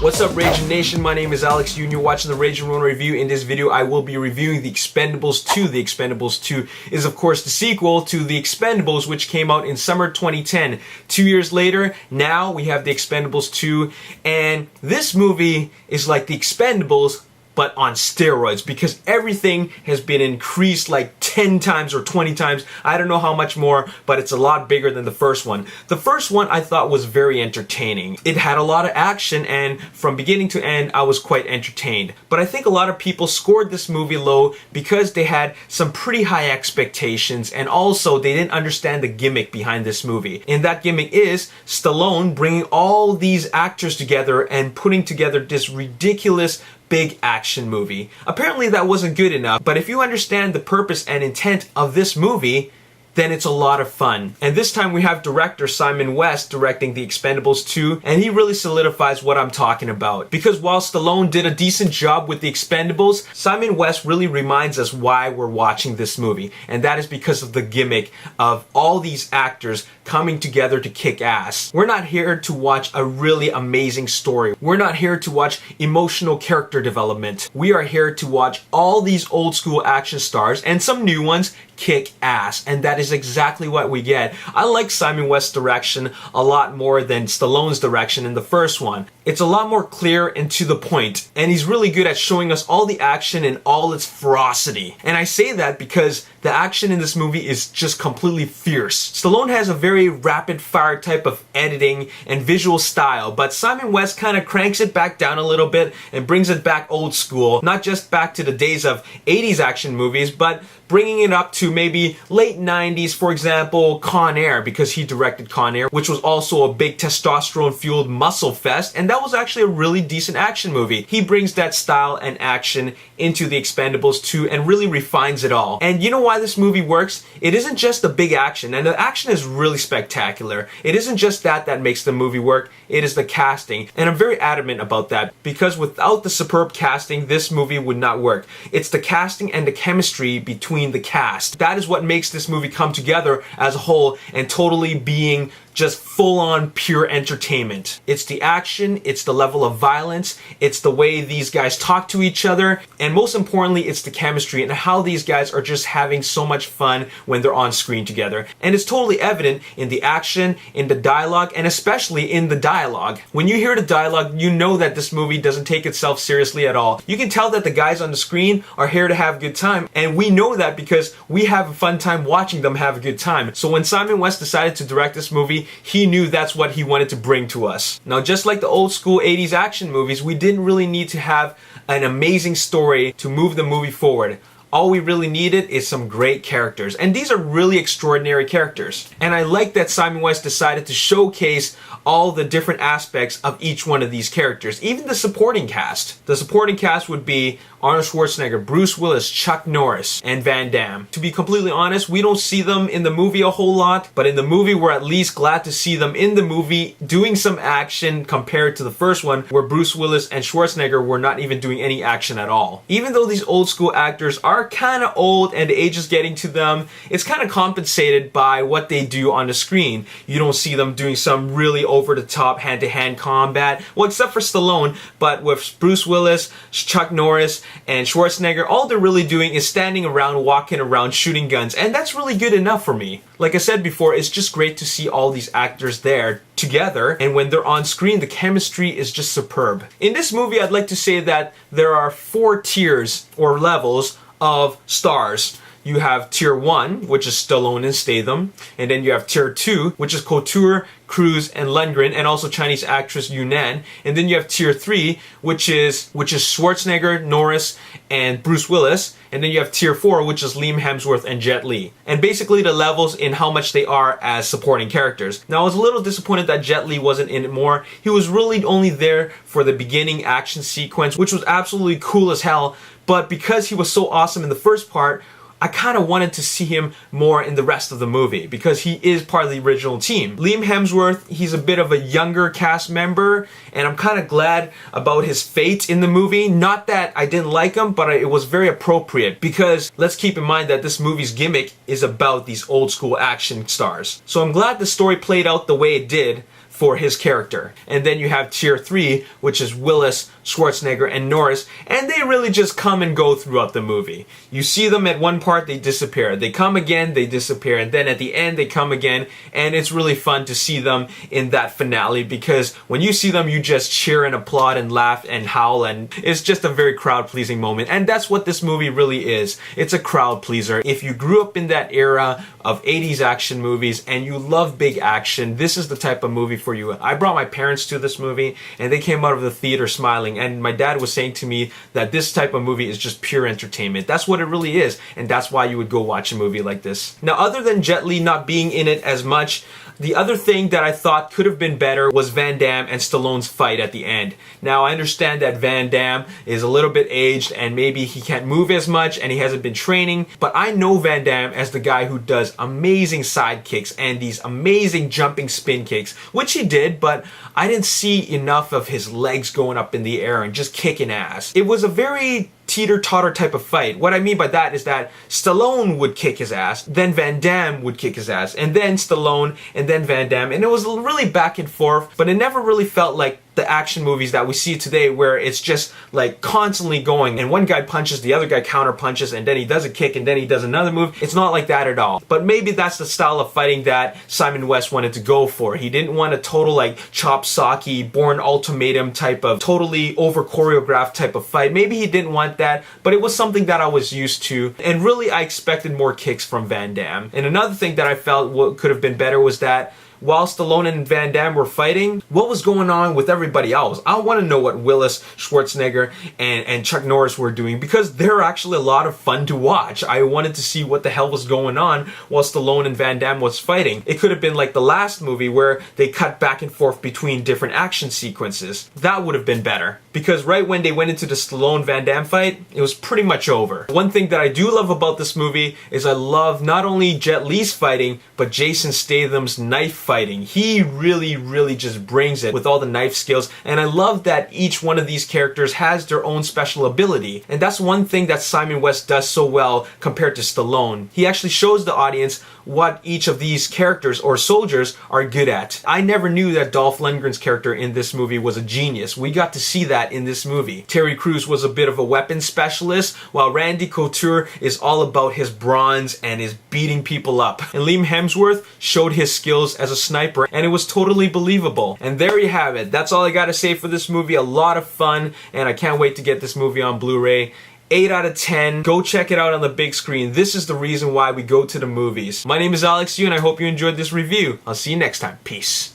What's up, Ragin Nation? My name is Alex Yu and you're watching the Ragin Ronin review. In this video, I will be reviewing The Expendables 2. The Expendables 2 is, of course, the sequel to The Expendables, which came out in summer 2010. 2 years later, now we have The Expendables 2, and this movie is like The Expendables, but on steroids, because everything has been increased like 10 times or 20 times. I don't know how much more, but it's a lot bigger than the first one. The first one I thought was very entertaining. It had a lot of action, and from beginning to end, I was quite entertained. But I think a lot of people scored this movie low because they had some pretty high expectations, and also they didn't understand the gimmick behind this movie. And that gimmick is Stallone bringing all these actors together and putting together this ridiculous big action movie. Apparently that wasn't good enough, but if you understand the purpose and intent of this movie, then it's a lot of fun. And this time we have director Simon West directing The Expendables 2, and he really solidifies what I'm talking about. Because while Stallone did a decent job with The Expendables, Simon West really reminds us why we're watching this movie. And that is because of the gimmick of all these actors coming together to kick ass. We're not here to watch a really amazing story. We're not here to watch emotional character development. We are here to watch all these old school action stars and some new ones kick ass, and that is exactly what we get. I like Simon West's direction a lot more than Stallone's direction in the first one. It's a lot more clear and to the point, and he's really good at showing us all the action in all its ferocity. And I say that because the action in this movie is just completely fierce. Stallone has a very rapid fire type of editing and visual style, but Simon West kind of cranks it back down a little bit and brings it back old school, not just back to the days of 80s action movies, but bringing it up to maybe late 90s, for example, Con Air, because he directed Con Air, which was also a big testosterone-fueled muscle fest, and that was actually a really decent action movie. He brings that style and action into The Expendables 2 and really refines it all. And you know why this movie works? It isn't just the big action, and the action is really spectacular. It isn't just that makes the movie work, it is the casting. And I'm very adamant about that, because without the superb casting, this movie would not work. It's the casting and the chemistry between the cast. That is what makes this movie come together as a whole and totally being just full-on pure entertainment. It's the action, it's the level of violence, it's the way these guys talk to each other, and most importantly, it's the chemistry and how these guys are just having so much fun when they're on screen together. And it's totally evident in the action, in the dialogue, and especially in the dialogue. When you hear the dialogue, you know that this movie doesn't take itself seriously at all. You can tell that the guys on the screen are here to have a good time, and we know that because we have a fun time watching them have a good time. So when Simon West decided to direct this movie, he knew that's what he wanted to bring to us. Now, just like the old school 80s action movies, we didn't really need to have an amazing story to move the movie forward. All we really needed is some great characters, and these are really extraordinary characters. And I like that Simon West decided to showcase all the different aspects of each one of these characters, even the supporting cast. The supporting cast would be Arnold Schwarzenegger, Bruce Willis, Chuck Norris, and Van Damme. To be completely honest, we don't see them in the movie a whole lot, but in the movie we're at least glad to see them in the movie doing some action compared to the first one where Bruce Willis and Schwarzenegger were not even doing any action at all. Even though these old school actors are kind of old and the age is getting to them, it's kind of compensated by what they do on the screen. You don't see them doing some really over-the-top hand-to-hand combat, well, except for Stallone, but with Bruce Willis, Chuck Norris, and Schwarzenegger, all they're really doing is standing around, walking around, shooting guns, and that's really good enough for me. Like I said before, it's just great to see all these actors there together, and when they're on screen, the chemistry is just superb. In this movie, I'd like to say that there are 4 tiers or levels of stars. You have tier 1, which is Stallone and Statham, and then you have tier 2, which is Couture, Cruz, and Lundgren, and also Chinese actress Yunnan. And then you have tier 3, which is Schwarzenegger, Norris, and Bruce Willis. And then you have tier 4, which is Liam Hemsworth and Jet Li. And basically the levels in how much they are as supporting characters. Now, I was a little disappointed that Jet Li wasn't in it more. He was really only there for the beginning action sequence, which was absolutely cool as hell. But because he was so awesome in the first part, I kind of wanted to see him more in the rest of the movie because he is part of the original team. Liam Hemsworth, he's a bit of a younger cast member, and I'm kind of glad about his fate in the movie. Not that I didn't like him, but it was very appropriate because let's keep in mind that this movie's gimmick is about these old school action stars. So I'm glad the story played out the way it did. for his character. And then you have tier 3, which is Willis, Schwarzenegger, and Norris, and they really just come and go throughout the movie. You see them at one part, they disappear. They come again, they disappear, and then at the end they come again, and it's really fun to see them in that finale, because when you see them, you just cheer and applaud and laugh and howl, and it's just a very crowd-pleasing moment. And that's what this movie really is. It's a crowd pleaser. If you grew up in that era of 80s action movies and you love big action, this is the type of movie for you. I brought my parents to this movie and they came out of the theater smiling, and my dad was saying to me that this type of movie is just pure entertainment. That's what it really is, and that's why you would go watch a movie like this. Now, other than Jet Li not being in it as much, the other thing that I thought could have been better was Van Damme and Stallone's fight at the end. Now, I understand that Van Damme is a little bit aged and maybe he can't move as much and he hasn't been training, but I know Van Damme as the guy who does amazing side kicks and these amazing jumping spin kicks, which he did, but I didn't see enough of his legs going up in the air and just kicking ass. It was a very teeter-totter type of fight. What I mean by that is that Stallone would kick his ass, then Van Damme would kick his ass, and then Stallone, and then Van Damme, and it was really back and forth, but it never really felt like the action movies that we see today, where it's just like constantly going and one guy punches, the other guy counter punches, and then he does a kick and then he does another move. It's not like that at all. But maybe that's the style of fighting that Simon West wanted to go for. He didn't want a total like chop socky, Born Ultimatum type of totally over choreographed type of fight. Maybe he didn't want that, but it was something that I was used to, and really I expected more kicks from Van Damme. And another thing that I felt could have been better was that while Stallone and Van Damme were fighting, what was going on with everybody else? I want to know what Willis, Schwarzenegger, and Chuck Norris were doing, because they're actually a lot of fun to watch. I wanted to see what the hell was going on while Stallone and Van Damme was fighting. It could have been like the last movie where they cut back and forth between different action sequences. That would have been better, because right when they went into the Stallone-Van Damme fight, it was pretty much over. One thing that I do love about this movie is I love not only Jet Li's fighting, but Jason Statham's knife fighting. He really just brings it with all the knife skills, and I love that each one of these characters has their own special ability, and that's one thing that Simon West does so well compared to Stallone. He actually shows the audience what each of these characters or soldiers are good at. I never knew that Dolph Lundgren's character in this movie was a genius. We got to see that in this movie. Terry Crews was a bit of a weapons specialist, while Randy Couture is all about his bronze and is beating people up. And Liam Hemsworth showed his skills as a sniper, and it was totally believable. And there you have it. That's all I gotta say for this movie. A lot of fun, and I can't wait to get this movie on Blu-ray. 8 out of 10. Go check it out on the big screen. This is the reason why we go to the movies. My name is Alex Yu, and I hope you enjoyed this review. I'll see you next time. Peace.